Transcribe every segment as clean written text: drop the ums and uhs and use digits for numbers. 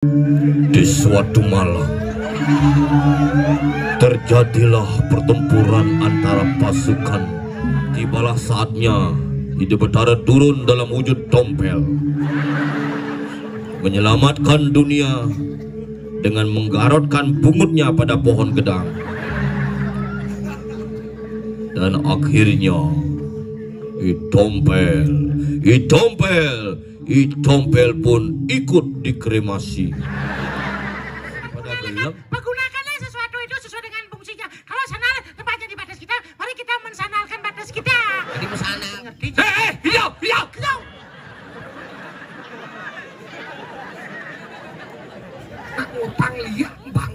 Di suatu malam terjadilah pertempuran antara pasukan. Tibalah saatnya Hidup Betara turun dalam wujud tompel, menyelamatkan dunia dengan menggarotkan bungutnya pada pohon gedang. Dan akhirnya Itompel pun ikut dikremasi. Pergunakanlah sesuatu itu sesuai dengan fungsinya. Kalau sanal tempatnya di batas kita, mari kita mensanalkan batas kita. Jadi mensanal. Hiau. Aku utang liat bang.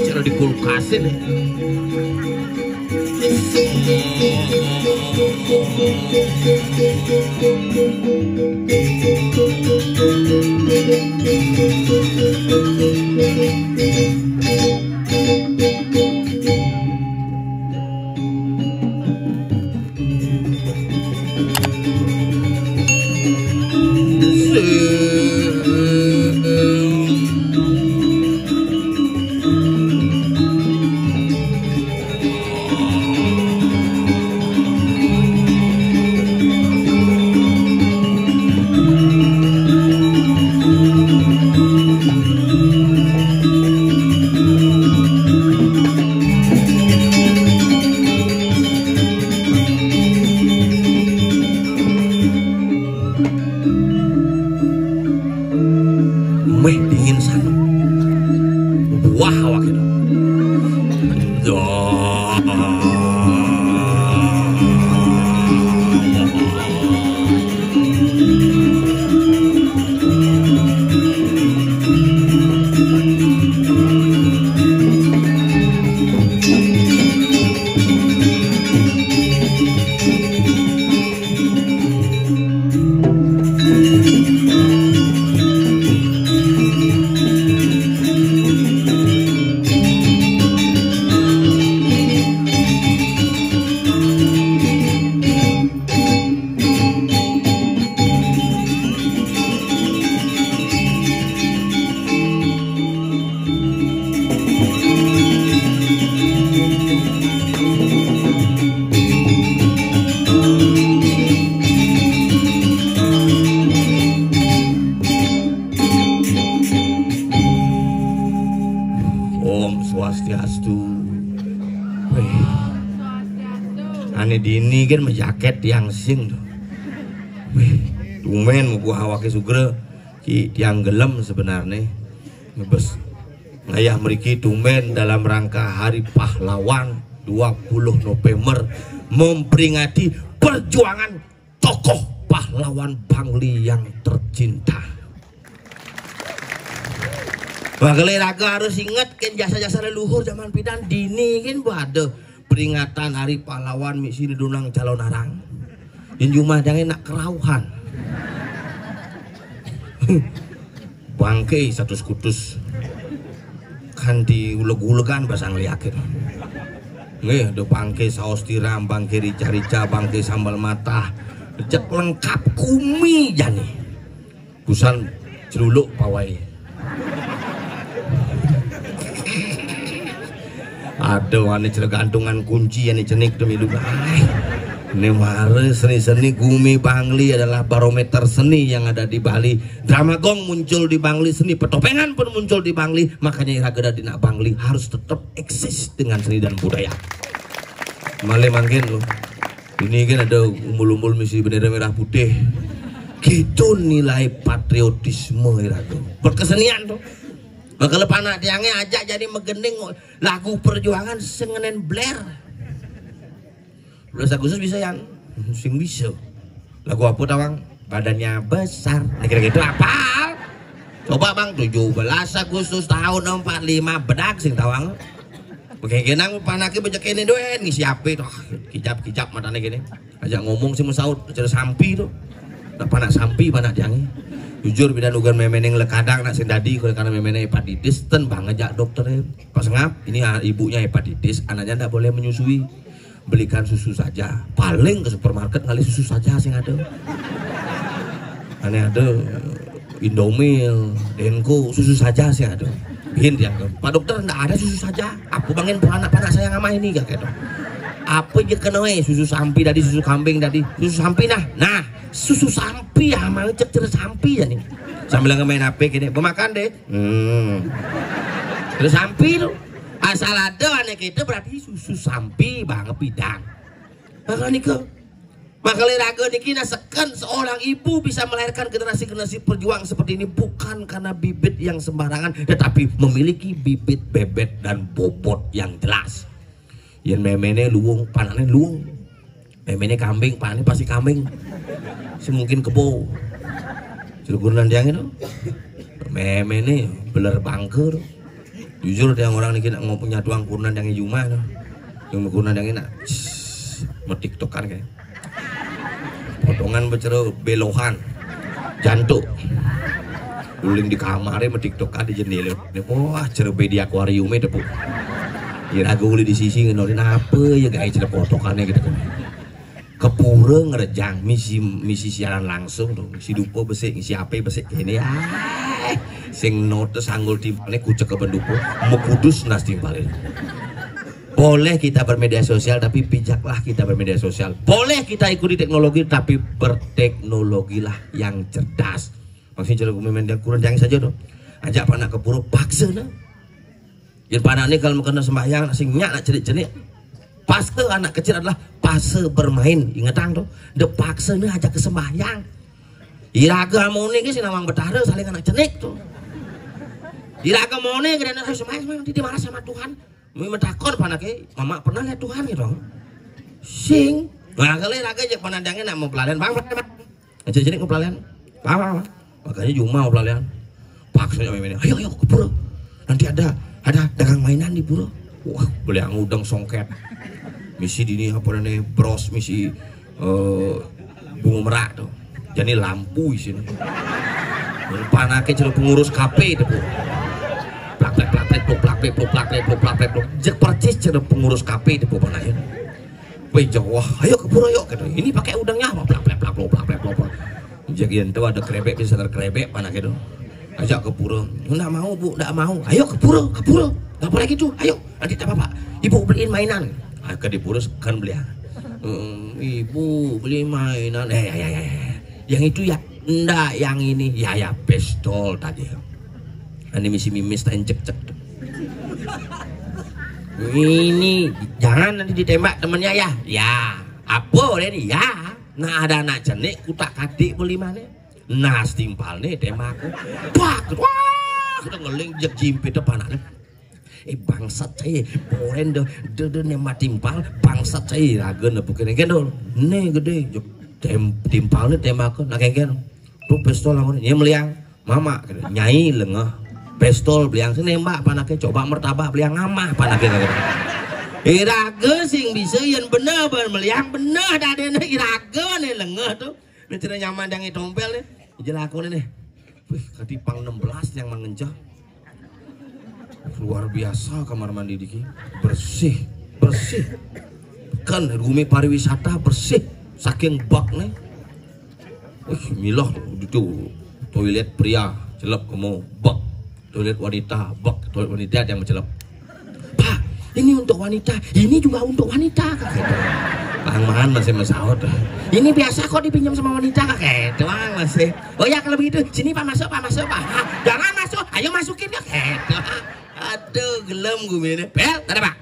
Cara di kulkasin. Dingin sana. Wah, awak itu. Om Swastiastu. Ane dini kan menjaket yang sing tuh. Tumen gua awake sugre ki tiang gelem sebenarnya. Ngebes ngayah mriki tumen dalam rangka Hari Pahlawan 20 November memperingati perjuangan tokoh pahlawan Bangli yang tercinta. Bagale raga harus ingat kan jasa-jasa leluhur zaman pidan dini kan ada peringatan Hari Pahlawan misi di Dunang calon arang. Dan cuma jangan nak kerauhan. Bangke satu skutus kan diuleg-ulegan bahasa ngeliakin. Nih ada bangke saus tiram, bangke rica-rica, bangke sambal matah, jet lengkap kumi jani. Busan celuluk pawai. Ada wanita cergantungan kunci yang cenik demi lupa. Ini mare seni-seni Gumi Bangli adalah barometer seni yang ada di Bali. Drama gong muncul di Bangli, seni petopengan pun muncul di Bangli. Makanya Irageda Dina Bangli harus tetap eksis dengan seni dan budaya. Male mangkin loh. Ini kan ada umbul-umbul misi bendera merah putih. Gitu nilai patriotisme Irageda. Berkesenian tuh. Bakal panak tiangnya ajak jadi megending lagu perjuangan sengenen Blair. 12 Agustus bisa yang sing bisa. Lagu apa tawang? Badannya besar. Nih kira-kira apa? Coba bang 17 Agustus tahun 45 bedak sing tawang. Begenang panake bejek ini doen ngisi ape tuh kijap matane gini. Ajak ngomong sih musaut cara sampi tuh. Tak panak sampi panak jangi. Jujur bidan ugan memeneng lekadang nak sendadi karena memeneng hepatitis ten bang ngajak dokter pas ngap ini ibunya hepatitis anaknya ndak boleh menyusui. Belikan susu saja. Paling ke supermarket kali susu saja sing ada. Aneh ada Indomil, Denko, susu saja sih ada. Hint yang Pak dokter enggak ada susu saja. Aku bangin anak-anak saya ngama ini gak gitu. Apa aja kena susu sampi tadi, susu kambing tadi, susu sampi nah susu sampi ya mau cer sampi ya nih. Sambil ngemain HP gini, pemakan deh. Terus sampi lu asal ada aneh gitu berarti susu sampi banget bidang. Makanya raga niki nasekan seorang ibu bisa melahirkan generasi-generasi perjuang seperti ini bukan karena bibit yang sembarangan tetapi memiliki bibit bebet dan bobot yang jelas. Yang memene luwung, panane luwung. Memene kambing, panane pasti kambing. Semungkin kebo. Cilegunan yang itu. Memene beler bangker. Jujur yang orang niki nak punya tuang kunan yang Yuma no. Yang kunan yang enak. Metiktokan kayak. Potongan becero belohan. Jantung. Uling di kamarnya metiktokan di jendela. Wah, cerbe di akuariumnya depu. Ya ragu uli di sisi ngenolin apa ya guys cerita potokannya gitu kan. Kepura ngerejang misi siaran langsung tuh. Si dupo besik, si ape besik ini ya. Sing notes sanggul timpalnya kucek ke pendupo mau kudus nas timpalnya. Boleh kita bermedia sosial tapi bijaklah kita bermedia sosial. Boleh kita ikuti teknologi tapi berteknologilah yang cerdas. Maksudnya cara gue media kurang jangan saja tuh. Ajak panak ke pura paksa nah. Yang panak ini kalau kena sembahyang sing nyak nak cerik-cerik. Paste anak kecil adalah fase bermain. Ingatang tuh. De paksa nih ajak ke sembahyang. Iraga mone ke sinawang betara saling anak cenik tuh. Iraga mone ke dana sembahyang nanti dimarah sama Tuhan. Mentakon panake, mama pernah lihat Tuhan gitu. Sing. Nah kali raga jak panandangnya nak mau pelalian bang. Jadi mau pelalian. Apa? Makanya Juma mau pelalian. Paksa ini. Ayo ke pura. Nanti ada dagang mainan di pura. Wah, beli yang udang songket. Misi di ini apa nih bros misi bunga merak tuh. Jadi lampu di sini. Panake cuma pengurus KP itu. Plak jek percis cara pengurus KP di Popanaya. Wih Jawa, ayo ke pura yuk gitu. Ini pakai udangnya apa? Plak. Jadi itu ada krebek bisa terkrebek panak itu. Ajak ke pura. Enggak mau bu, enggak mau. Ayo ke pura. Enggak boleh gitu. Ayo, nanti tak apa-apa. Ibu beliin mainan. Ke di pura kan beli. Ibu beli mainan. Yang itu ya, enggak yang ini. Ya pistol tadi. Ini misi mimis tak cek. Ini jangan nanti ditembak temennya ya. Ya, apa ini ya? Nah ada anak cenik kutak kadik beli mana? Nah setimpal nih tembak aku. Wah, kita ngeling jek jimpi depan anaknya. Bangsat saya, poren de nembak timpal bangsat saya raga nepukin gendol. Nih gede, timpal nih tembak aku. Nah kengken, tuh pistol aku nih meliang, mama nyai lengah. Pistol beliang sini mbak panaknya coba mertabak beliang ngamah panaknya iraga sing bisa yang bener meliang bener dah deh iraga nih lengah tuh ini tidak nyaman yang tompel nih jelaku nih wih katipang 16 yang mengencah luar biasa kamar mandi diki bersih kan rumi pariwisata bersih saking bak nih wih milah itu toilet pria celap kamu bak toilet wanita, toilet wanita yang mencelap. Pak, ini untuk wanita, ini juga untuk wanita kakek. Bang masih masaut. Ini biasa kok dipinjam sama wanita kakek. Doang masih. Oh ya kalau begitu, sini Pak masuk Pak. Jangan masuk, ayo masukin kakek. Aduh, gelem gue ini. Bel, ada Pak.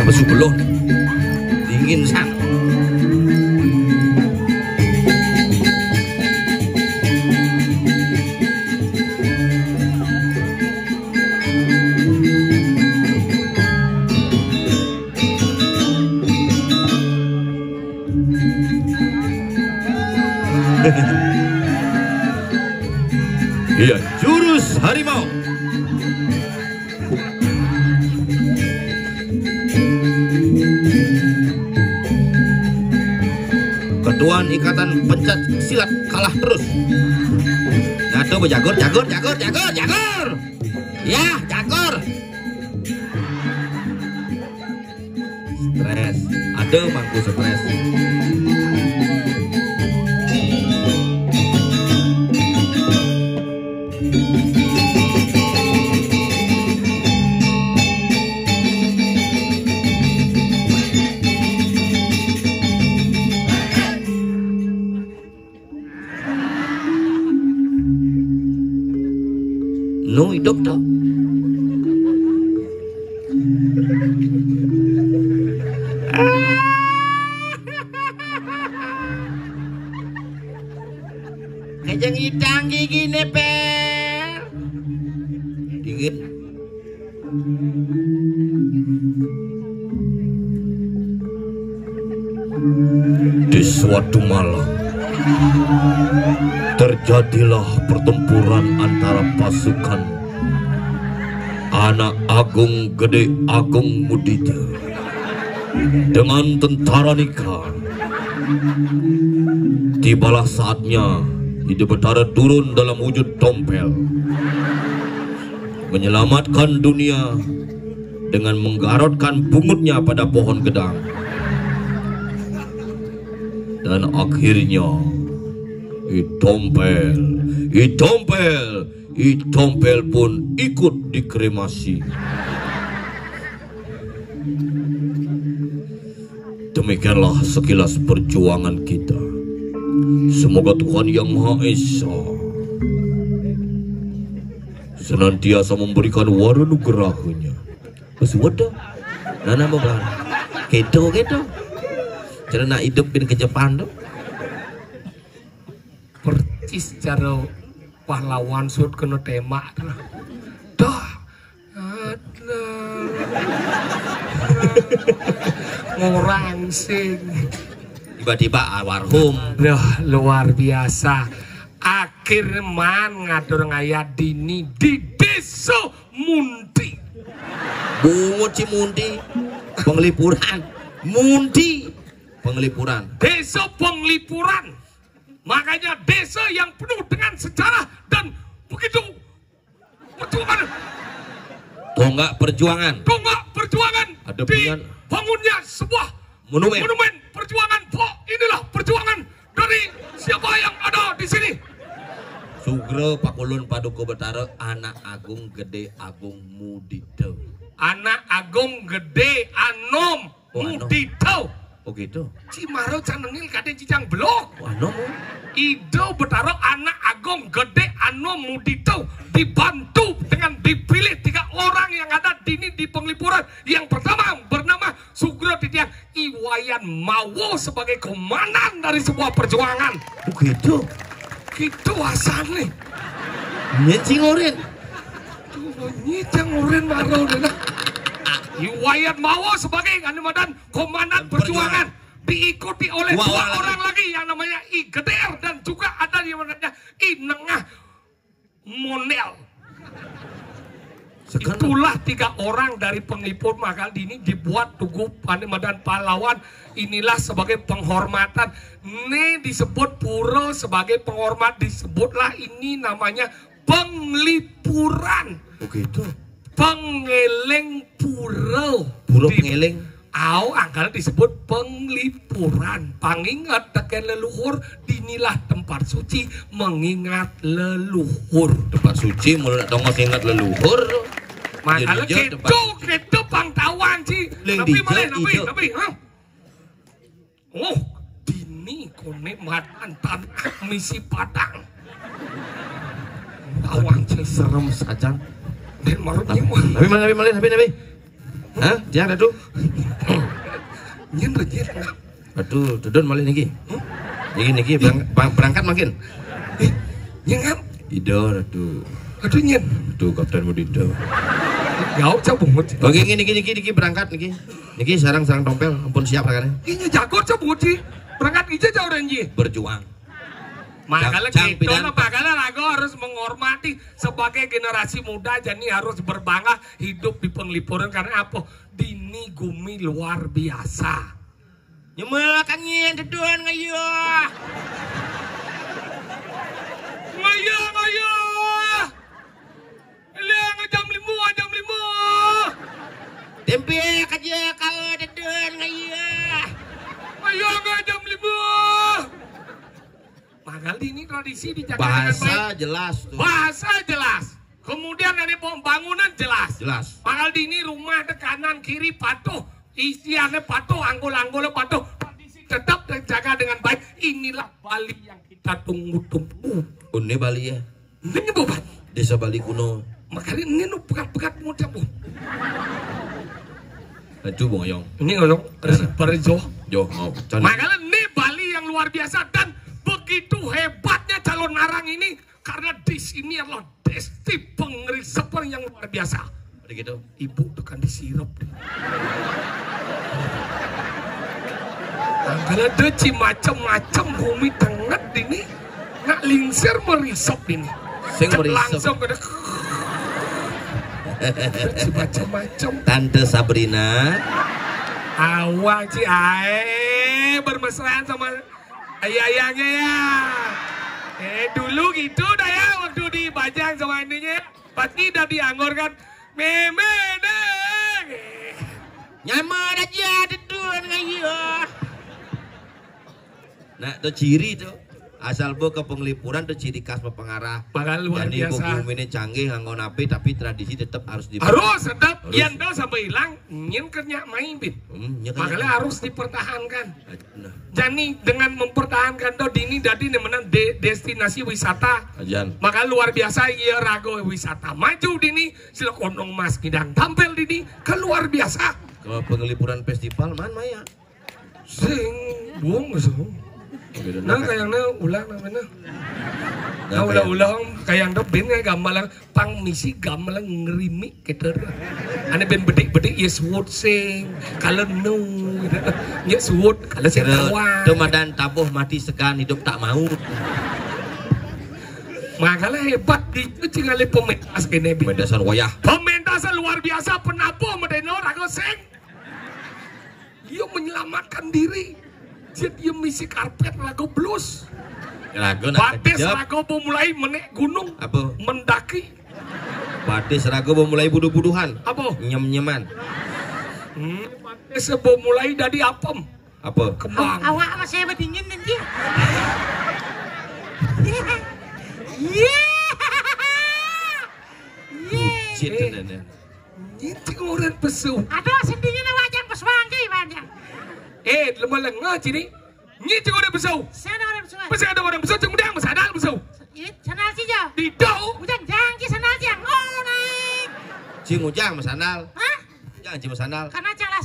Besu belum dingin sang. Iya, jurus harimau. Ketuaan ikatan pencak silat kalah terus. Ngado bejagor, jagor. Ya, jagor. Stres, ada mangku stres. No hidup tak. Kejang idang gigi nepel. Dingin. Di suatu malam terjadilah pertempuran antara pasukan Anak Agung Gede Agung Mudita dengan tentara Nika. Tibalah saatnya Hidup Betara turun dalam wujud tompel, menyelamatkan dunia dengan menggarotkan bungutnya pada pohon gedang. Dan akhirnya Itompel pun ikut dikremasi. Demikianlah sekilas perjuangan kita. Semoga Tuhan Yang Maha Esa senantiasa memberikan waranugerahnya. Besuwada nana moga gitu cerna hidupin ke Jepang tuh percis cara pahlawan sud kena tema dah ngurang sing tiba-tiba almarhum luar biasa. Akhir man ngatur ngayat dini di desa Mundi. Bungut Cimundi penglipuran Mundi penglipuran Desa penglipuran. Makanya desa yang penuh dengan sejarah dan begitu perjuangan. Tonggak perjuangan. Ada dibangunnya sebuah monumen perjuangan. Inilah perjuangan dari siapa yang ada di sini. Sugro Pakulun Paduka Betara Anak Agung Gede Agung Mudito. Anak Agung Gede Anom Mudito. Oh gitu. Cimaro canengil kadang cicang blok. Anom. Ido Betara Anak Agung Gede Anom Mudito dibantu dengan dipilih 3 orang yang ada di penglipuran. Yang pertama bernama Sugro Titiang Iwayan Mawo sebagai komandan dari sebuah perjuangan. Oh gitu. Gitu asalnya. Nyecingorin. Nyecingorin maro deh. Iwayan Mawo sebagai komandan perjuangan diikuti oleh 2 orang lagi yang namanya I Geder dan juga ada yang namanya I Nengah Monel. Itulah 3 orang dari penglipur Mangkal Dini dibuat Tugu Panembahan Pahlawan. Inilah sebagai penghormatan. Ini disebut pura sebagai penghormat, disebutlah ini namanya penglipuran. Begitu. Pengeleng pura. Pura pengeleng. Angkal disebut penglipuran. Pangingat tekan leluhur. Dinilah tempat suci mengingat leluhur. Tempat suci mulai tongos ingat leluhur. Makanya kedo pangtawan sih. Tapi oh, dini kone madan tanah misi padang. Tawang sih Serem saja. dan marutnya Nabi. Hah? Jangan aduh. nyen rejir nggak? Aduh, dudun malih niki. Niki berangkat makin. Nyen Ido aduh. aduh nyen. Aduh Kapten Mudido. Gak usah bungut. Oke, niki berangkat niki. Niki sarang tompel, ampun siap kan. Ini jago aja bungut sih. Berangkat ija jauh renji. Berjuang. Makanya kita lagu harus menghormati sebagai generasi muda, jadi harus berbangga hidup di penglipuran karena apa? Dini Gumi luar biasa. Nyemel kangen dedon ngayo. Ngayo. Liang jam 5. Tempe kaje kalau dedon ngayo. Ayo jam 5. Makanya ini tradisi dijaga dengan baik. Bahasa jelas tuh. Bahasa jelas. Kemudian dari pembangunan jelas. Makanya ini rumah ke kanan kiri patuh. Isiannya patuh, anggul-anggulnya patuh. Tradisi tetap terjaga dengan baik. Inilah Bali yang kita tunggu-tunggu. Ini Bali ya. Ini bukan. Desa Bali kuno. Makanya ini nu pekat-pekat muda bu. Itu Bung Oyong. Ini ngolong Perjo. Jo, mau. Makanya ini Bali yang luar biasa dan begitu hebatnya calon narang ini karena di sini adalah desti pengrisepan yang luar biasa. Begitu. Ibu tekan disirap. Kalau deci macam-macam bumi tengah ini nak lingsir merisap ini. Sing merisap. Langsung kena. Deci macam-macam. Tante Sabrina. Awak ci bermesraan sama ayah-ayahnya ya. Dulu gitu dah ya waktu di Bajang sama ininya. Pasti dah dianggur kan. Meme deh. Nyamar aja dedun ngayo. Nah, itu ciri tuh. Asal bu ke penglipuran tuh ciri khas pengarah. Bakal luar jadi biasa. Jadi ini canggih nganggo napi tapi tradisi tetap harus harus tetap. Yang dah sampai hilang nyen kerja main bin. Makanya harus dipertahankan. Nah. Jadi dengan mempertahankan tuh dini jadi menang destinasi wisata. Ajan. Maka luar biasa iya rago wisata maju dini sila kondong mas kidang tampil dini ke luar biasa. Kalau penglipuran festival mana Maya? Sing buang so. Nah kayaknya ulang namanya. Nah ulang kayaknya ben gamelan pang misi gamelan ngerimi gitu. Ane ben bedik-bedik yes wood sing kalau no yes wood kalau sing tawa. Tumadan tabuh mati segan hidup tak mau. Makanya hebat di cingale pementas kene bin. Pementasan wayah. Pementasan luar biasa penabuh medeno rago sing. Dia menyelamatkan diri. Jadi dia misi karpet lagu blues. Batis rago mulai menek gunung. Apa? Mendaki. Batis rago mulai buduh-buduhan. Apa? Nyem-nyeman. Batis mulai dari apem. Apa? Kembang. Awak masih berdingin nanti. Bucit dan. Itu orang pesu. Aduh sendirinya wajan pesuang ke banyak. Lemah lengah cini. Ni cik orang besau. Sana orang pesuang. Pasal ada orang besau cik mudang masadal besau. Sanal sih jauh. Di dau. Ujang jangki sanal jang. Oh naik. Cing ujang masandal. Hah? Ujang cing masandal. Karena canglah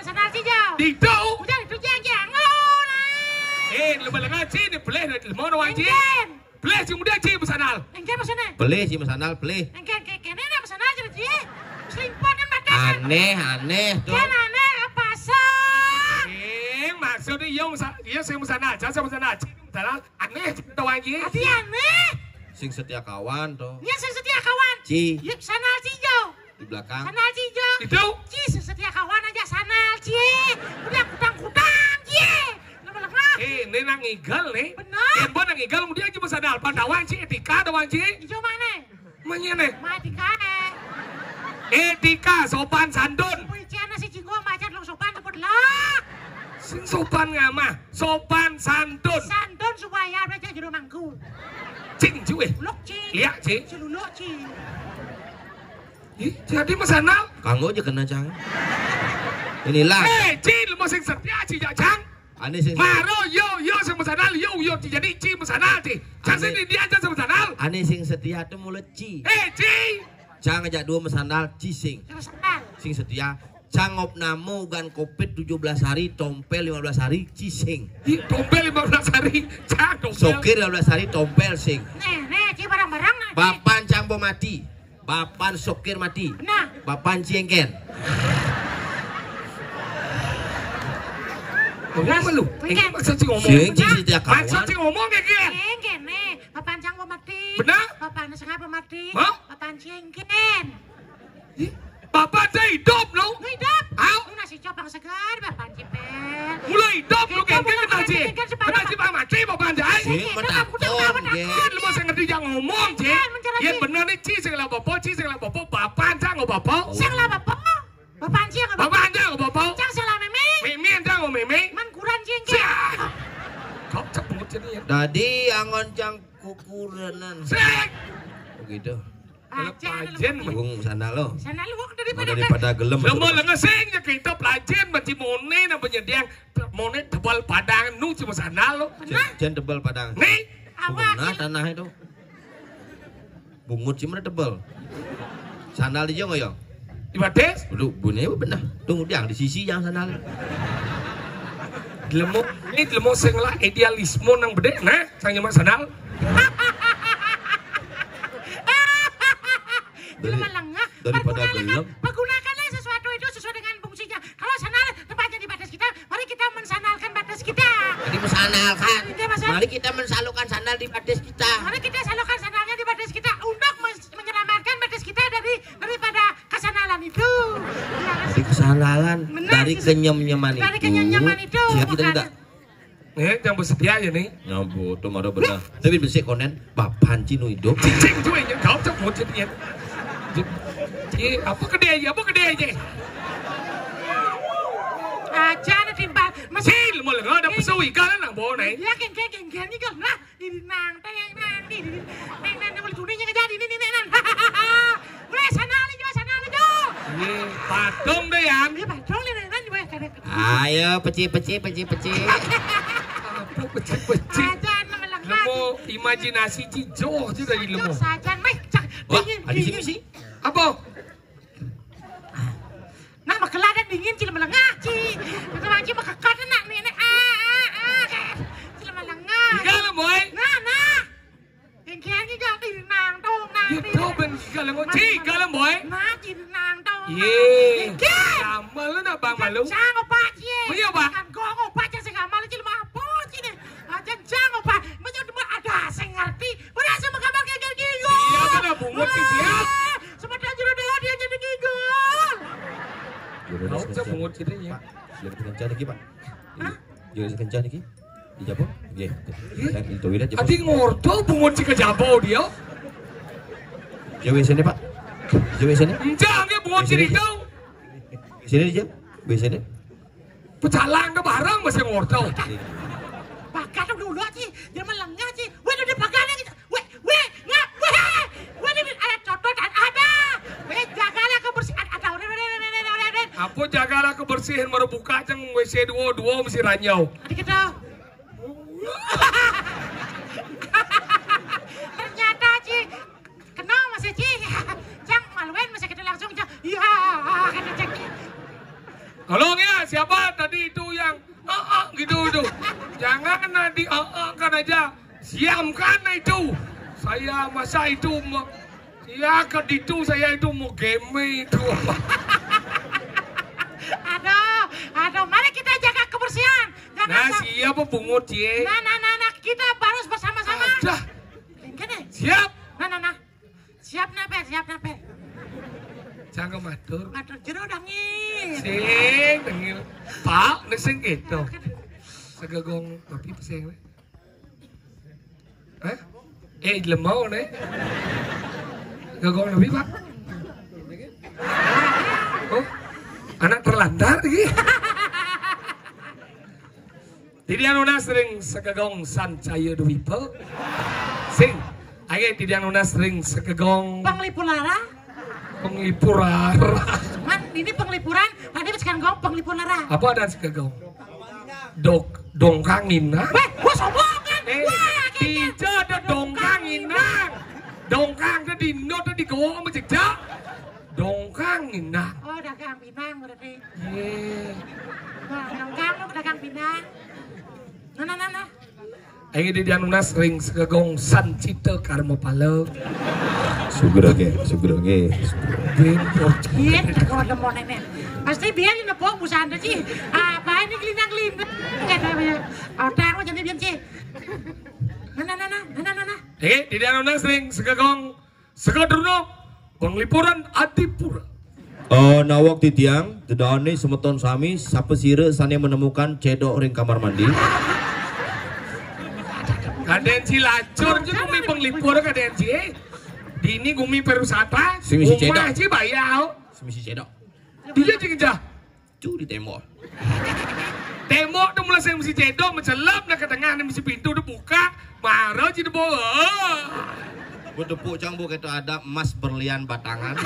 sanal sih jauh. Di dau. Ujang itu jang. Oh naik. Lemah lengah cini peleh lemah nawang cini. Peleh cik mudang cik masadal. Engkau maksudnya? Pelih cing masandal pelih. Engkau kene nak masalah jadi dia. Selimpan dan badan. Aneh tuh. Kan aneh apa sah? Maksudnya iya saya musana, jangan saya musana. Musana aneh tawang cini. Hati aneh. Sing setia kawan tuh. Nya setia kawan. Ci. Yuk sanal sih jauh. di belakang. Sandal Ci Jo. Itu. Ci setia kawan aja sandal Ci. Udah kutang-kutang Ci. Lama-lama. Ini nang igal nih. Benar. Yang bener nang igal kemudian aja masadal pandawan Ci etika dawan Ci. Ijo mana? Manyene. Matika Etika sopan santun. Wih ciana si Cinggo macan long sopan cepet lah. Sing sopan ngama, sopan santun. Santun supaya baca jero mangku. Cing cuy. Luk Ci. Lihat Ci. Celuluk Ci. Ih, jadi masanal. Kanggo aja kena cang. Inilah. Ci lu mau sing setia Ci jang. Ane sing Maro yo sing masanal yo Ci jadi Ci masanal Ci. Cang sini dia aja sing masanal. Ane sing setia tuh mulut Ci. Ci. Cang ngajak dua mesandal Cising. Terus sandal. Sing setia cangop namo gan kopit 17 hari tompel 15 hari Cising. Ih, tompel 15 hari. Cang tompel. Sokir 15 hari tompel sing. Nih Ci barang-barang nah. Bapan cambo mati. Bapan sokir mati. Nah. Bapan ciengken. Ngomong lu. Ini maksud si ngomong. Sing setia kawan. Maksud si ngomong kayak gini. Cengken nih. Papan cang pemati. Benar? Papan setengah pemati. Hah? Papan cengken. Ih, Bapak saya hidup lu. Hidup. Au. Lu nasi copang segar papan cipel. Mulai hidup lu Kita genggen kena Ci. genggen sepeda, Kena Ci Pak mati Bapak Jai. Sing metaton gen. Lu masih ngerti yang ngomong Ci. Ya bener nih Ci sing lah Bapak, Ci sing lah Bapak. Bapak cang ngomong Bapak. Sang lah bapak. Papan cing apa? Bapak cang ngomong Bapak. Cang salah meme. Mimi cang ngomong Mimi. Man kurang cengken. Siap. Kau cek banget jadi ya. Tadi angon cang kukurenan. Sek. Begitu. Pajen Gung sandal lo. Sana lu Daripada gelem. Lama lengesing ya kita pelajen macam mone na penyediang mone tebal padang nu cuma sana lo. Jen tebal padang. Nih, Nah tanah itu. Bungut sih mana tebal. Sandal dia nggak ya? di Bades, Duduk bunyi benar. Tunggu yang di sisi yang sandal. lemo ini lemo sing lah idealisme nang bede nah sang nyaman sanal. Daripada gelem. Pergunakanlah sesuatu itu sesuai dengan fungsinya. Kalau sandal tempatnya di batas kita, mari kita mensandalkan batas kita. Jadi mensanalkan. Kita masal- Mari kita mensalurkan sandal di batas kita. Mari kita salurkan sandalnya di batas kita untuk menyelamatkan batas kita daripada kesanalan itu. Dari kesalahan, Benar, dari kenyam-nyaman itu. Dari kenyam-nyaman itu, Siap kita bukan. tidak. Nih, yang bersedia ya nih. Nyambut, tuh marah benar. Tapi bersih konen, bapan cinu hidup. Cicing cuy, yang kau cek mau jadinya. Apa gede aja, apa gede aja. Aja ada timbal. Masih mau lengah ada pesu ikan nang bawah nih. Ya geng ini kan lah. Ini nang nang boleh cuninya jadi ini nang. Boleh sandal juga. Nih, patung deh yang. Dia patrol ni nang juga kada. Ayo, peci. Apa pecik-pecik. Aja nama lengah. Lemo imajinasi cijo aja dari lemo. Saja meh cak Wah, dingin. ada sini sih. Apa? Nah makeladan dingin cila melengah ci. Nama ci makakat nak ni cila melengah. Ikan lah boy. Nah. Yang juga di nang dong nang. Itu ben ikan lah boy. Ikan lah boy. Nah ci nang dong. Ye. Sama lu nak bang malu. Jang opa ci. Iya, Pak. Kan gong opa ci segamal ci apa ci ni. Aja jang opa. Macam ada sing ngerti. Berasa makabar kayak gini. Iya kan bungut sih siap. Sebentar jero dia jadi gigol. Kau cek bungut ceritanya. Jadi kencan lagi, Pak. Jadi kencan lagi. Di Japo? Nggih. Itu wirat Japo. Adi ngordo bungut cik kejabau dia. Jawa sini, Pak. Jawa sini. Enjang ke bungut ciri itu. Sini dia. Biasanya. Pecalang ke barang masih ngordo. Pakat dulu ci, dia melengah ci. Weh udah pakai kita. Weh, ngap. Weh ini ada contoh dan ada. Weh jagalah kebersihan ada. Udah. Apa jagalah kebersihan baru buka ceng WC dua mesti ranyau. Adik kita. Ternyata ci, kenal masih ci. Cang maluin masih kita langsung cang. Iya, kata cang. Tolong ya siapa tadi itu yang gitu tuh. Jangan nanti kan aja. Siamkan itu. Saya masa itu ya ke itu saya itu mau game itu. Aduh, mari kita jaga kebersihan. Nah siapa bungut ye? Nah, kita harus bersama-sama. Dah. Gini. Siap. Nah. Siap naper. Kanggo matur. Matur jero dangin. Sing dengil. Pak, nek sing gitu. Segegong kopi peseng. Hah? Lemau nih. Gegong lebih, Pak. Oh, anak terlantar lagi. Tidak nuna sering segegong sancaya duwipe. Sing, ayo tidak nuna sering segegong Penglipuran. Penglipuran. Man, ini penglipuran, tadi sekarang gong penglipuran. Apa ada segegong? Dongkangina. Weh, gua sombong kan? Tidak ada dongkangina. Dongkang ke dino tuh digowo sama jejak. Dongkangina. Oh, dagang pinang berarti. Nah, Dongkang lu dagang pinang. Nah. Ayo di Dianuna sering segegong sancita karma pala. Sugro ge. Iya, kalau ada mau nenek. Pasti biar ini nepok busanda sih. Apa ini gelindang-gelindang? Otang lo jadi biar sih. Nah. Di Dianuna sering segegong segadurno penglipuran Adipura. Nawak titiang, dedane semeton sami, sapa sire sane menemukan cedok ring kamar mandi. Kaden Cilacur juga gumi penglipur kaden Ci. Dini gumi perusata. Si misi cedok. Umah Ci bayau. Semisi cedok. Dia jengja. Cu di tembok. Tembok tuh mulai saya mesti cedok mencelap nak ke tengah nih mesti pintu udah buka. Marah Ci debo. Berdepuk cang bu itu ada emas berlian batangan.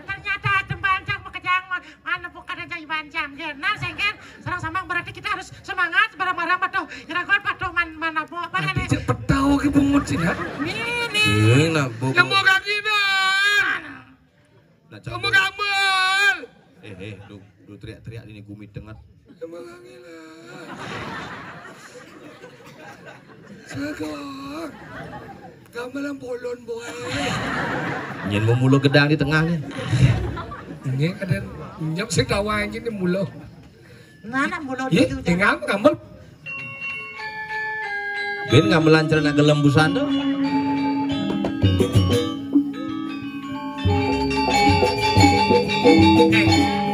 Ternyata tembancang makajang mana bukan aja bancang. Nah, sengken serang sambang berarti kita harus semangat barang-barang patuh. Kira-kira patuh mana bu apa Nanti ini? cepet tahu ke bungut sih nak. Ini. Nak bu. Yang mau kaki dan. Nak Kamu gamel. Lu teriak-teriak ini gumi dengar. Yang mau kaki lah. Segor. Gamelan bolon boy. Nyen memulu gedang di tengahnya. Ini ada nyok sih kawan ini mulo. Nah, mulut Ye, itu. tinggal gamel. Ben gamelan celana gelem busana.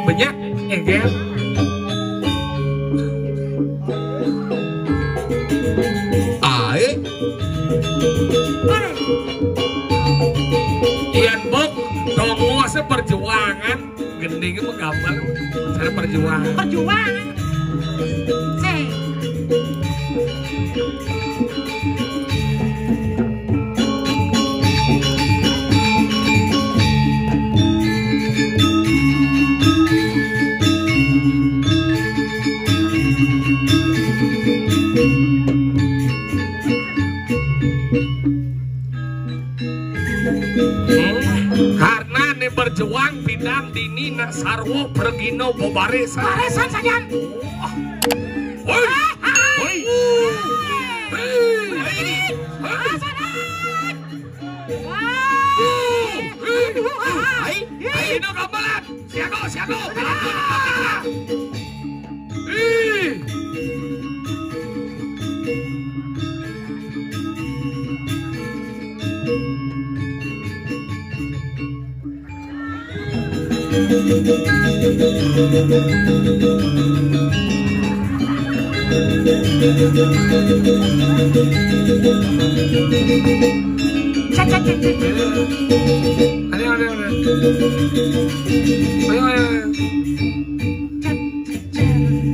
Banyak, gel. Ian Bok, dong seperjuangan, gendingnya menggambar, cara perjuangan. Perjuangan. Cek. Karena nih berjuang bidang dini nak sarwo pergino bobaresan. Baresan saja. Woi, woi, Ayo gamelan, siago. Ayo.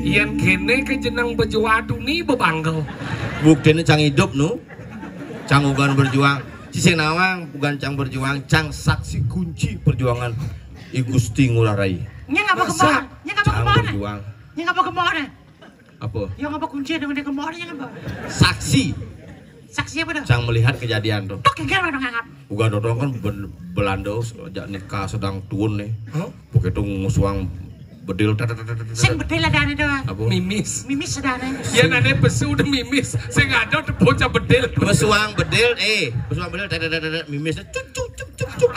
Ian kene ke jenang bejuadu nih bebanggel. Buktine cang hidup nu. Cang ugan berjuang. Ciseng nawang bukan cang berjuang, cang saksi kunci perjuangan I Gusti Ngurah Rai. Nya ngapa kemana? Nya ngapa Cang kemana? berjuang. Nya ngapa kemana? Apa? Yang ngapa kunci dengan dia kemana nya ngapa? Saksi. Saksi apa dah? Cang melihat kejadian tuh. Tok yang mana ngap? Ugan dodong kan Belanda sejak nikah sedang tuun nih. Huh? Begitu ngusuang bedil. Sing bedel adane dah. Apa? Mimis. Mimis sedane. Ya nane pesu udah mimis. Saya nggak ada udah bocah bedel. Besuang bedil, besuang bedil, mimisnya cuk.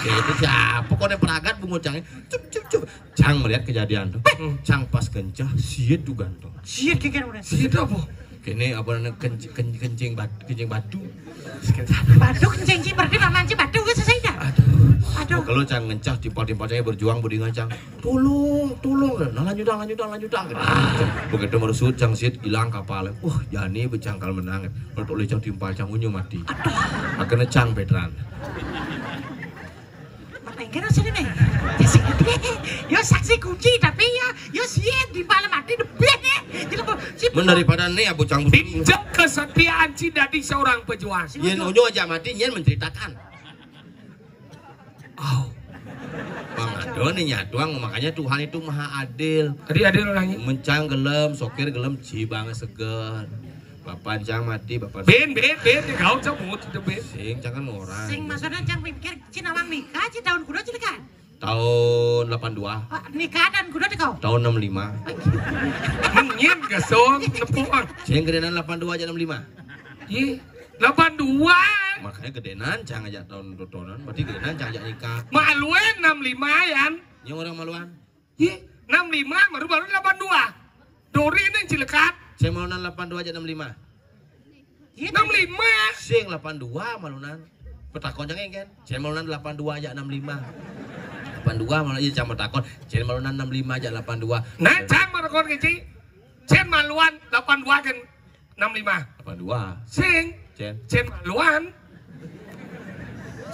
Itu siapa? Kok ada peragat bungut cangnya cuk. Cang melihat kejadian tuh. Cang pas kencah, siet juga tuh. Siet kira udah. Siapa apa? Kene apa namanya kencing batu. Batu kencing sih berarti mancing batu ke selesai dah. Aduh. Kalau cang ngencah timpal-timpal saya berjuang budi ngacang. Tolong. Nah lanjut. Begitu merusut cang sit hilang kapal. Wah, jani becangkal menang. Kalau oleh cang timpal cang unyu mati. Akhirnya cang veteran. Makanya sini nih. Yo saksi kunci tapi yo siap di malam mati debet nih. Daripada nih abu cang tinjau kesetiaan si dadi seorang pejuang. Yen unyu aja mati nyen menceritakan. Bang Ado nih nyatuang, makanya Tuhan itu maha adil. Tadi adil orangnya. Mencang gelem, sokir gelem, cibang seger. Bapak cang mati, bapak. Ben, kau cabut itu ben. Sing jangan ngorang. Sing maksudnya jangan mikir Cinawang nikah ci tahun kuda ci kan? Tahun 82. Nikah dan kuda di kau? Tahun 65. Menyin gasong nepuang. Sing gedenan 82 aja 65. Ih, 82. Makanya gedenan cang aja tahunan, berarti gedenan cang aja nikah. Maluan 65 yan. Yang orang maluan. Ih, 65 baru 82. Dori ini cilekat. Sing malunan 82 aja 65. 65. Sing 82 malunan. Petakon jangan kan? Sing malunan 82 aja 65. 82 malunan cang petakon. Sing malunan 65 aja 82. Nah, cang marakon keci. Cen maluan 82 kan 65. 82. Sing. Cen maluan.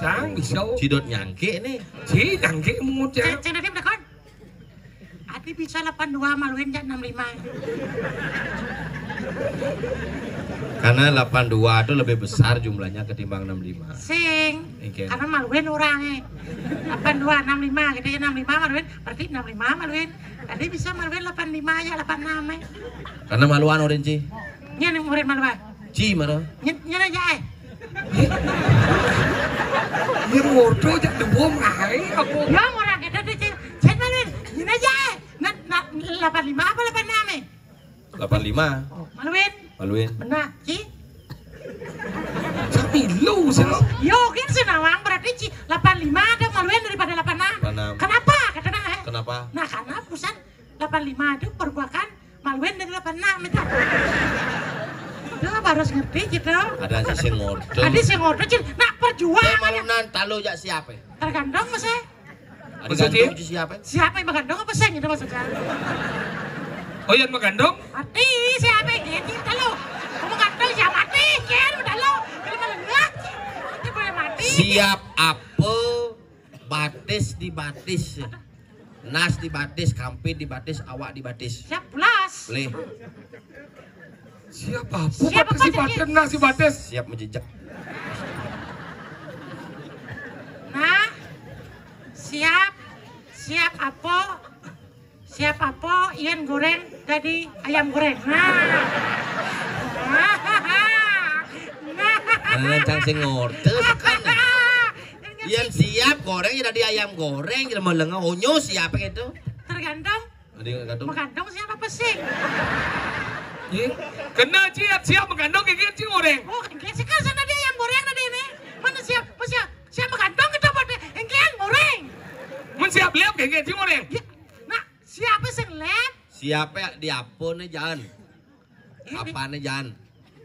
Cang bisa. Cidot nyangke nih. Si nyangke mungut ya. Cen nanti berkon. Ati bisa 82 maluin jak 65. Karena 82 itu lebih besar jumlahnya ketimbang 65. Sing. Karena maluin orangnya. 82 65 gitu ya 65 maluin berarti 65 maluin. Tadi bisa maluin 85 ya 86. Karena maluan orang Ci. Nyen murid maluan. Ci mana? Nyen aja Ini modo jadi bom ay aku. Ya orang kita di Cen maluin. Nyen aja. 85 apa 86? 85. Oh, maluin. Benar, Ci. Samilu sih lo. Yo, kan Sinawang berarti Ci 85 ada maluin daripada 86. 86. Kenapa? Katanya. Kenapa? Nah, karena pusat 85 itu perbuakan maluin dari 86 itu. Itu harus ngerti gitu. Ada si ngordo. Ada si ngordo, Ci. Nah, perjuangan. Malunan talo jak siapa? Tergantung mas ya. Ada gantung ci siapa? Siapa yang mengandung apa sih gitu maksudnya? Oh yang mengandung? Mati siapa yang kita lo? Kamu mengandung siapa mati? Kan udah lo. Kalau melengak, itu boleh mati. Siap apa? Batis dibatis. Nas dibatis, kampit dibatis, awak dibatis. Siap pulas. Leh. Siapa? Siapa si batis nasi batis? Siap menjejak. Nah, siap apa? Siap apa? Ian goreng jadi ayam goreng. Nah, cang sing ngordo sekali. Ian siap goreng jadi ayam goreng jadi melengah onyo siapa itu? Tergantung. Mengandung siapa pesing? Kena siap mengandung kayak gitu goreng. Oh, kayak kan sana dia ayam goreng tadi ini. Mana siap mengandung kita pada engkean goreng. Men siap liap kayak gitu goreng. Nah, siapa sing lep? Siapa di apa nih jalan? Apa nih jalan?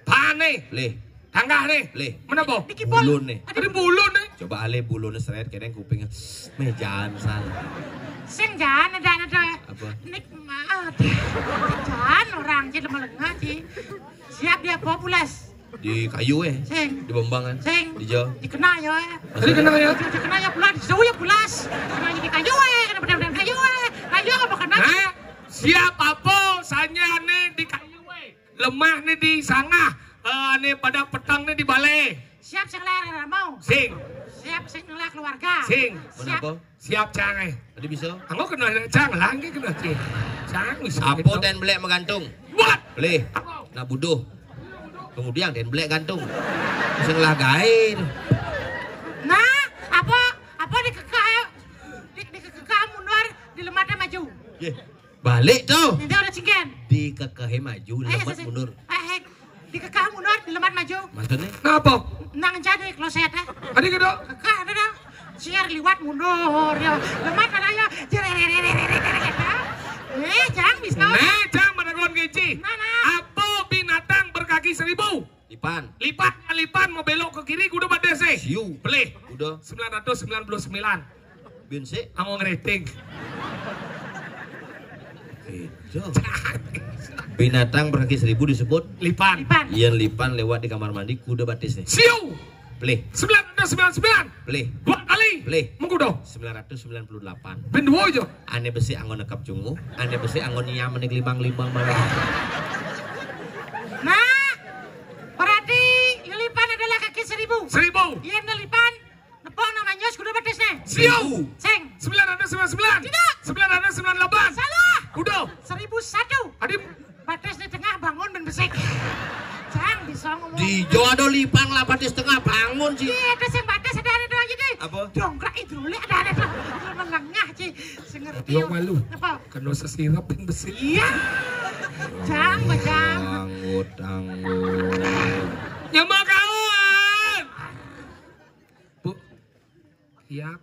Pane. Leh. Tangga nih. Leh. Mana boh? Bulun nih. Ada bulun nih. Coba ale bulun seret keren kupingnya. Mejan salah. Sing jangan ada. Apa? Nikmat. Jangan orang jadi melengah sih. Siap dia populas. Di kayu Sing. di Bembangan. Sing. Di Jawa. Dikena ya. Tadi kena ya. Dikena ya pulas. Di jauh ya pulas. Kena di kayu kena benar-benar kayu Kayu apa kena? Nah, siap apa? Sanya nih di kayu lemah nih di sangah. Nih pada petang nih di balai. Siap sing ler mau. Sing. Siap sing ler keluarga. Sing. Kenapa? Siap cang Tadi bisa? Anggo kena cang lagi kena cing. Cang bisa. Apa ten belek menggantung? Buat. Leh. Nak buduh. Kemudian ten belek gantung. Sing lagain. Nah, apa dikekeh mundur di lemada maju. Balik tuh. Nanti udah cingken. Dikekeh maju, lemat mundur. Dikekeh mundur di lemad maju. Maksudnya? Kenapa? Nang jadi kloset Tadi kena. Kekeh ada dah. Siar liwat mundur ya. Lemad mana ya? Jangan bisa. Nah, cang managon keci. Mana? Apa binatang 1000. Lipan. Lipan mau belok ke kiri kudu bades eh. Siu. Beli. Udah. 999. Bin sih. Anggo ngeriting. Itu. Binatang berkaki 1000 disebut Lipan. Ian lipan lewat di kamar mandi kuda batis nih. Siu. Play. 999. Play. 2 kali. Play. Mengkudo. 998. Ben dua aja. Ane besi anggon nekap jungu. Ane besi anggon nyam menik limbang-limbang malah. Nah, berarti lipan adalah kaki 1000. 1000. Iya, lipan. Nepok namanya kuda batis nih. Siu. Seng. 999. Tidak. 998. Salah. Kudo. 1001. Adim. Batis di tengah bangun ben besek. Jangan bisa ngomong. Di Jawa lipang lah batis tengah bangun sih. Iya, ada yang batis ada doang jadi. Apa? Dongkrak hidrolik ada doang. Melengah sih. Sengerti. Yo malu. Apa? Kena sesirap ben besi. Iya. Jang. Anggut. Nyama kawan. Bu. Iya.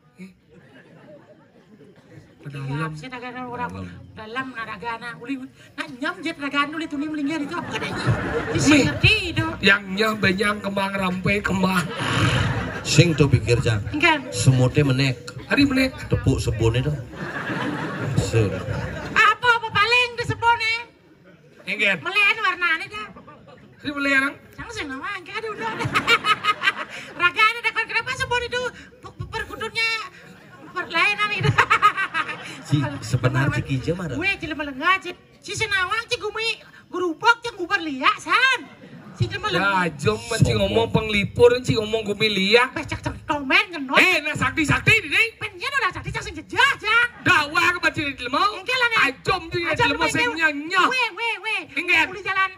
Dalam. Sih nagana orang dalam nagana uli nak nyam jet nagana uli tuni melinggar itu apa kan? Disengerti itu. Yang nyah benyang kembang rampe kembang. Sing tuh pikir jang. Kan? Semutnya menek. Hari menek. Tepuk sebun itu. Sur. Apa paling disebone? Enggen. Melen warnanya dah. Hari melerang. Jangan sih nama angka ada udah. Ragana dah kenapa sebon itu perkututnya perlainan itu. Sebenarnya Kijam ada. Gue jadi melengah sih. Si senawang sih gurupok yang gubar liak san. Si Ya melengah. jom macam ngomong penglipur, cing ngomong gumilia. Becak centomen ngenot. Nah sakti di ni. Pennya udah sakti cak sing jejah jang. Dawa ke baca di lemau. Engke lah nih. Ajom di lemau sing nyanya. We. Enggen. Uli jalan.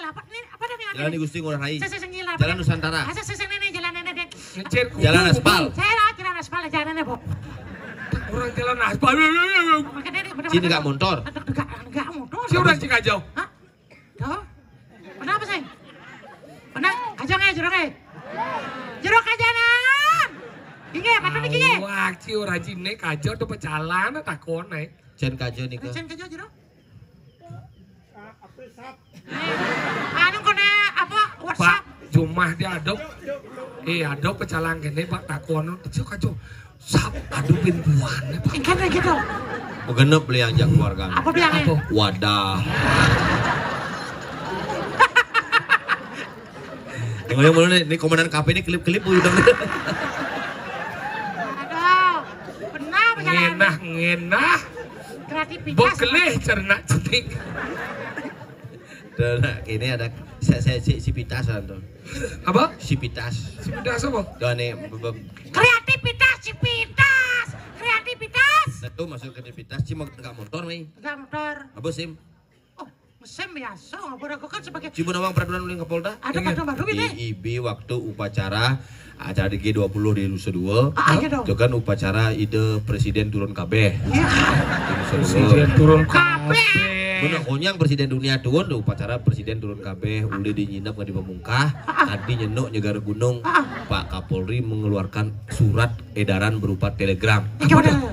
Apa nih? Apa namanya? Jalan di Gusti Ngurah Rai. Jalan Jalan Nusantara. Seseng ini jalan ini. Ngecer. Jalan aspal. Saya jalan aspal jalannya, Bob. Orang jalan aspal. Sini nggak motor. Enggak motor. Si orang cik ajau. Hah? Tuh. Kenapa, Seng? Benar, kajang jeruk. Jeruk kajanan. Inge, patut iki nge. Wah, si orang jine kajau tuh pecalan takon naik. Jen kajo nih ke. Kajang jeruk. Anu kena apa? Pak, WhatsApp. Jumah dia adop. Adop pecalang kene Pak takon. Cik kajau. Sap adu pintuannya Pak. Ingkan kayak gitu. Mau genep beli ajak keluarga. Apa bilangnya? Apa? Wadah. Yang mana nih komandan KP ini klip-klip udah. Aduh. Benar perjalanan. Ngenah. Kreativitas. Bokeleh cernak cetik. Dan ini ada si Pitas tuh. Apa? Si Pitas. Si pedas apa? Dan nih Kreativitas. itu masuk ke Pitas sih mau nggak motor nih. Enggak motor. Apa sim? Oh, mesin biasa. Aku kan sebagai Cibun awang peraturan uling Kapolda. ada baru ini. IB waktu upacara acara di G20 di Nusa Dua. Gitu. Itu kan upacara ide presiden turun KB. Iya. Presiden turun Kabeh. Bener konyang presiden dunia turun upacara presiden turun KB uli dinyinap nggak di pemungkah tadi nyenok nyegar gunung Pak Kapolri mengeluarkan surat edaran berupa telegram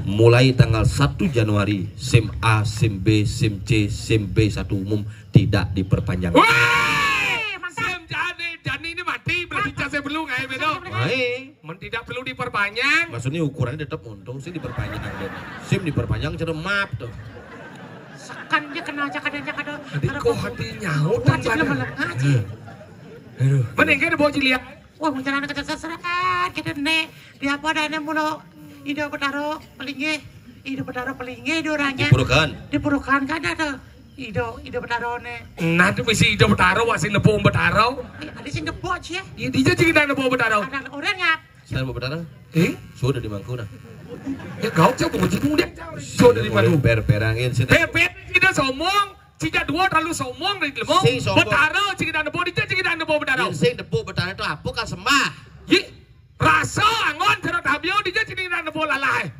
mulai tanggal 1 Januari SIM A, SIM B, SIM C, SIM B satu umum tidak diperpanjang. Sem Jani ini mati berbicara saya belum nggak bedo. Tidak perlu diperpanjang. Maksudnya ukurannya tetap untung sih diperpanjang. SIM diperpanjang cara map tuh. Sekan dia kena cakada. Adik kok hati nyaut dan Wajib badan. melengah sih. Aduh. Mending kan bawa cilia. Wah, menjalan ke seserat kita nek dia apa dana mulo ide betaro pelingge orangnya dipurukan kan ada ide betaro ne Nah itu mesti ide betaro wasin nepung betaro. ada sing debot sih Iya dia cerita nepung betaro. ada orang ngap Saya mau bertanya, sudah di Mangkuna. Ya kau cak pengunjung dia. Sudah di mana? Perangin sini. Kita somong. Jika dua terlalu somong dari lemong. Betaro jika nepung dia jika nepung betaro. Sing debu bertanya itu apa kan sembah? Yi rasa angon terus habio dia jika nepung lalai.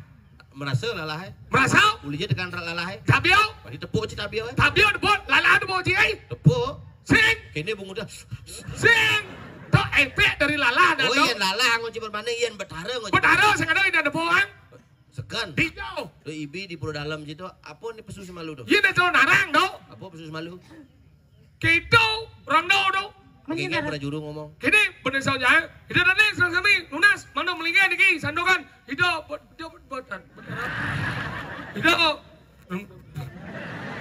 Merasa lalah Merasa? Ulinya tekan lalah Habio? Pasti tepuk cik tabio Habio nepung lalai nepung jika. Tepuk Sing. Kini bungu dah Sing. Tok efek dari lalah dah. Oh iya lalah ngon cipan mana iya betara ngon. Betaro sing ada ida nepung. Segan. Hijau. Lo ibi di pulau dalam situ apa nih pesus malu tuh? Iya dah narang do. Apa pesus malu? Gitu, rondo do. Genggen pada juru ngomong. Kini bener saunya, hidup dan serang kami, lunas, mana melingkar niki, sandokan, hidup, hidup.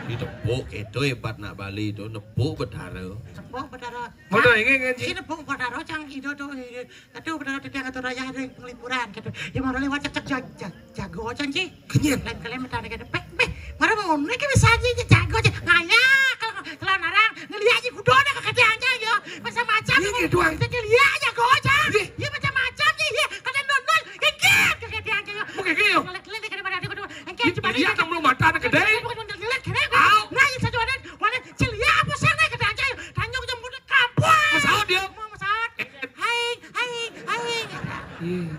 Ditepuk itu hebat nak Bali itu nepuk bedara. Tepuk bedara. Mana ingin ngaji? Si nepuk bedara cang itu tuh. Aduh bedara tidak ngatur raja ada pelipuran gitu. Yang mana lewat cek jago cang ci. Kenyan. Lain kalian minta ada pek. Mana mau mereka bisa aja jago aja. Ngayak kalau narang ngeliat aja kudu ada keketiannya ya. Macam-macam. Ini doang. Kita ngeliat jago aja. Ya macam-macam sih. Kalian nonton ngikit keketiannya ya. Bukan gitu. Kalian dekat pada aku tuh. Iya kamu belum mata anak gede. Nah, yang satu wadah celia apa sih nih kata aja. Tanya aku jemput kampung. Masalah dia. Masalah. Hai.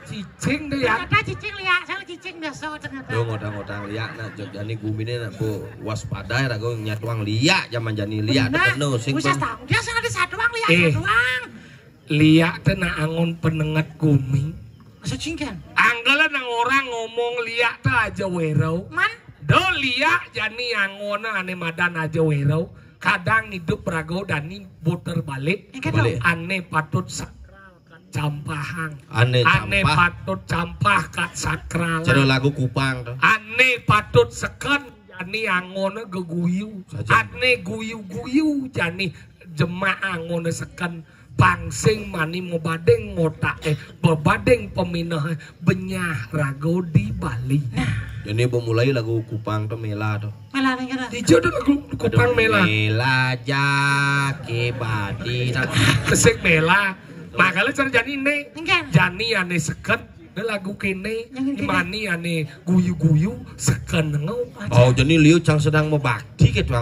Cicing deh ya. Ternyata cicing lihat, saya cicing biasa ternyata. Yo ngodang-ngodang liak nak jani gumine nak bu waspada ya go nyatuang liak zaman jani liak penuh sing. Bisa tahu dia sangat ada satu doang lihat doang. Liak teh na angon penengat gumi. Masa cingkan? Anggalan nang orang ngomong liak teh aja werau. Man? Do liak jani angona ane madan aja werau. Kadang hidup rago dani puter balik. Balik. Ane patut sakral kan campahang. Ane campah. Patut campah kat sakral. Cara lagu Kupang tuh. Ane patut seken jani angona geguyu. Ane guyu-guyu jani jemaah angona seken. Pangsing mani mobadeng ngotak bebadeng peminah benyah rago di Bali. Jadi mulai lagu Kupang tuh Mela tuh. Mela nih kira. Di jodoh lagu Kupang Mela. Mela jaki badi. Kesek Mela. Makanya cara jani ne. Jani ane seket. Ini lagu kene. Mani ane guyu-guyu seken ngau. Oh jadi Liu Cang sedang membakti gitu.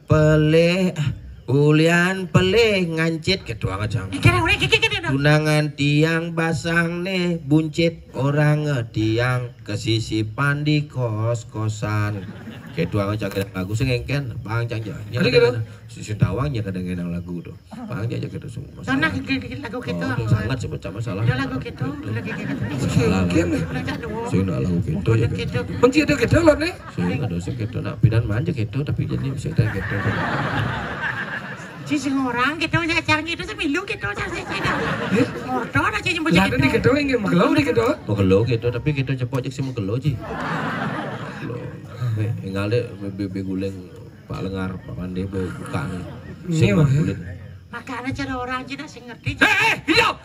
Peleh. Ulian peleh ngancit gitu aja. Tunangan tiang basang nih buncit orang tiang kesisipan di kos-kosan. Gitu aja lagu sengengken bang cang janya. Sisi tawangnya kadang-kadang lagu tuh. Bang aja gitu semua. Karena lagu gitu. Sangat sebetulnya masalah. Lagu gitu. Saya lagu gitu ya. Benci ada gitu loh nih. Saya ada gitu nak pidan manja gitu tapi jadi bisa gitu. Sing orang gitu aja acaranya itu semilu gitu aja ngordon aja nyebut gitu. Lah gitu ingin magelo gitu. Magelo gitu tapi gitu cepot cek si magelo sih. Enggak deh bebe guleng Pak Lengar Pak Pande buka nih. Ini mah. Makanya cara orang aja sing ngerti. Hijau.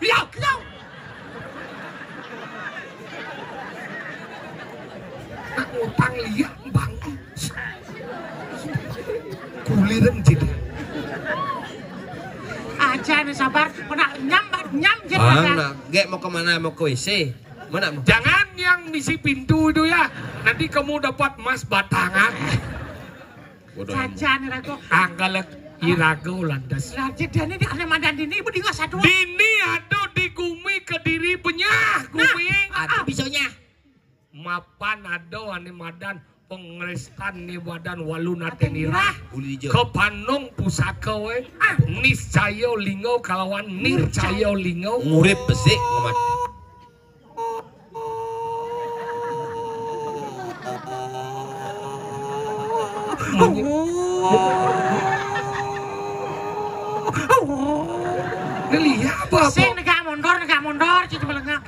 Nak utang liat bang. Kuliran jadi. Aja nih sabar, pernah nyam jadi. Gek mau kemana mau ke WC? Mana mau? Jangan yang misi pintu itu ya. Nanti kamu dapat emas batangan. Jajan rago. Anggalek irago landas. Lanjut dan ini ada madan dini ibu di satu. Dini aduh di Gumi Kediri benyah Gumi. Ada pisaunya. Mapan aduh ane madan. Pengrestan nih badan waluna tenirah ke Panong pusaka we niscaya lingau kalawan niscaya lingau ngurip besik ngomat Nelia apa? Sing negak mondor cici melengak.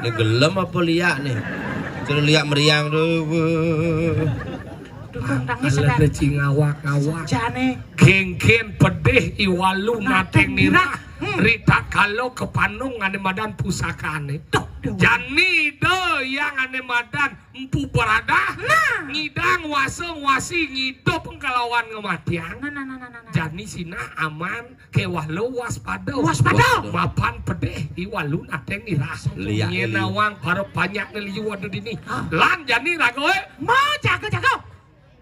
Ini gelem apa liak nih? Kalau liak meriang tuh. Ala deci ngawak-ngawak. Jane. Geng-geng pedih iwalu nateng nirah. Rita kalau ke Panung ane madan pusaka ane. Jani do yang ane madan empu berada. Ngidang waseng wasi ngidup pengkalawan ngematian. Jani sina aman kewahlo waspada. Mapan pedih iwalu nateng nirah. Nyenawang para banyak neliu ada dini. Lan jani ragoe. Mau jago.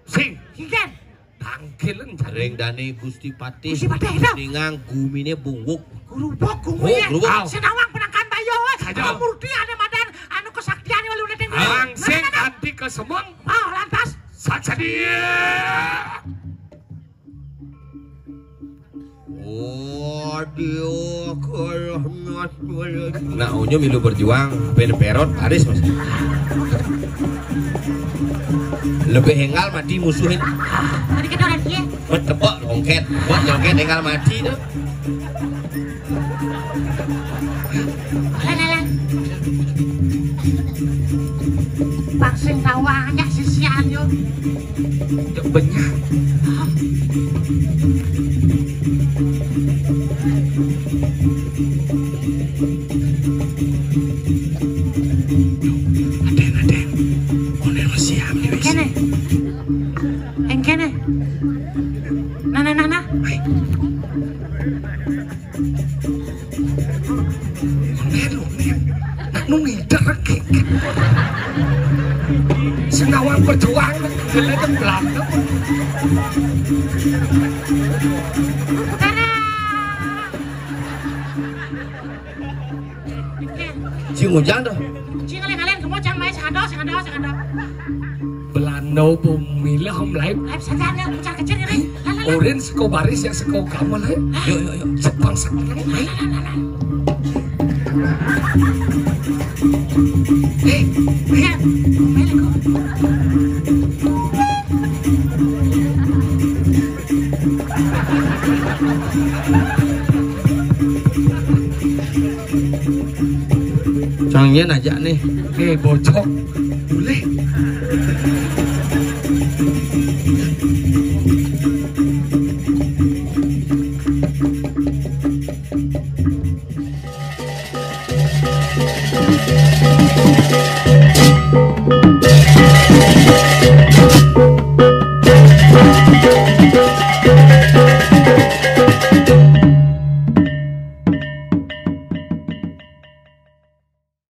Sing. Higan. Tangkilan Ring Dani Gusti Patih. Gusti Patih itu. Dengan gumine bungkuk. Gerubuk gumine. Senawang penangkan bayo. Saja. Murti ada madan anu kesaktian walu dateng. Langsing anti ke Semang. Oh, lantas. Saja dia. Aduh, nah unyu milu berjuang perot Aris mas lebih hengal mati musuhin Tadi kita orang dia. tebak longket hengal mati tuh Lalan. Vaksin tawanya sisian yo. Banyak. Aden. Oner masih amni wis. Kene. Engkene. Nana. Oner. Nak nungi derek. Senawang berjuang kelihatan Belanda. Cium hujan tuh Cing kalian kemocang main sengado. Belanda bumi lah om lain. Live saja nih, pucar kecil ini. Oren seko baris ya seko kamu lah. Yuk. Jepang sekarang. Cangnya aja nih Bocok boleh